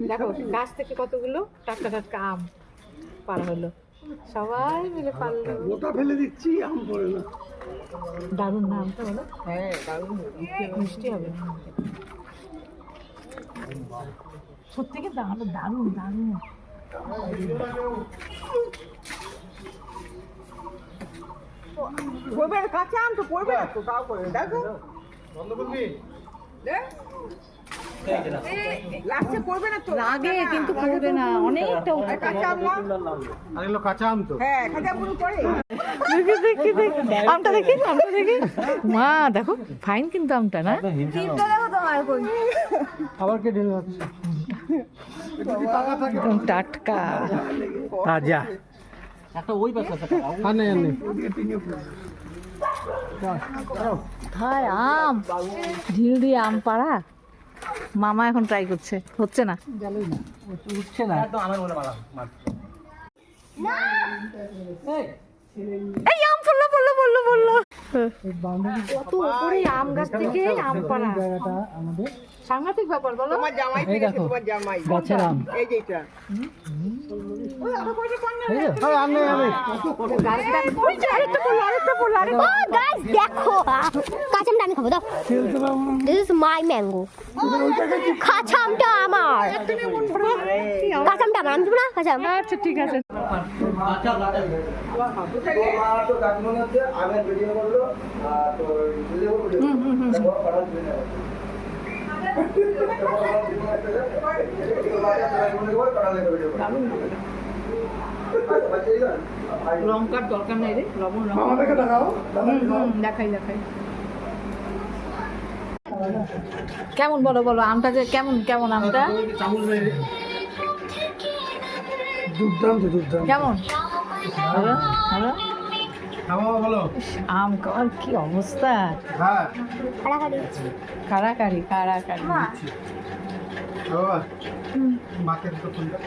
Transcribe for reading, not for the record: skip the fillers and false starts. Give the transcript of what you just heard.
দেখো গাছ থেকে কতগুলো টাটকা টাটকা আম পাড়া হলো, সবাই মিলে পারলো। গোটা ফেলে দিচ্ছি, আম পড়ে না। দারুণ না আমটা বলো? হ্যাঁ দারুণ, মিষ্টি হবে সত্যি, কিন্তু দারুণ দারুণ দারুণ। পড়বে না, কাঁচা আম তো পড়বে না তো, তাও করে দেখো লাস্টে পড়বে না তো, লাগে কিন্তু পড়বে না, অনেকটা আর কাঁচা আম না, আরেকগুলো কাঁচা আম তো। হ্যাঁ কাঁচা আম পুরো পড়ে। আমটা দেখি, আমটা দেখি। মা দেখো ফাইন কিন্তু আমটা না, আবার কে ঢেলে যাচ্ছে? একদম টাটকা তাজা। একটা ওই পাশে আর নেই, আর নেই। হায় আম, ঢিল দিয়ে আম পাড়া। মামা এখন ট্রাই করছে, হচ্ছে না, উঠছে না। একদম আমার মনে মারা এই আম পড়লো পড়লো পড়লো পড়লো। কত উপরে আম গাছ থেকে আম পাড়া, জায়গাটা আমাদের সাংঘাতিক ব্যাপার বলো। তোমার জামাই এই পেয়েছে, দেখো, তোমার জামাই গাছের আম। এই যে এটা আম নেই, আমি আরেকটা পড়লো, আরেকটা পড়লো, আরেকটা। Oh guys, দেখো কাঁচা আমটা আমি খাবো দাও। খেলতে পারবো না। This is my mango. কাঁচা আমটা আমার, কাঁচা আমটা আমার, আমি দেবো না কাঁচা আম। আচ্ছা ঠিক আছে। লঙ্কার দরকার নাই রে, লবণ আমাদেরকে দেখাও। দেখাই দেখাই। কেমন বলো বলো, আমটা যে কেমন, কেমন আমটা দুর্দান্ত, দুর্দান্ত। কেমন? হ্যালো হ্যালো, খাওয়া বলো। আম খাওয়ার কি অবস্থা, হ্যাঁ, কাড়াকাড়ি কাড়াকাড়ি। বাবা মাকে দুটো ফোন দাও।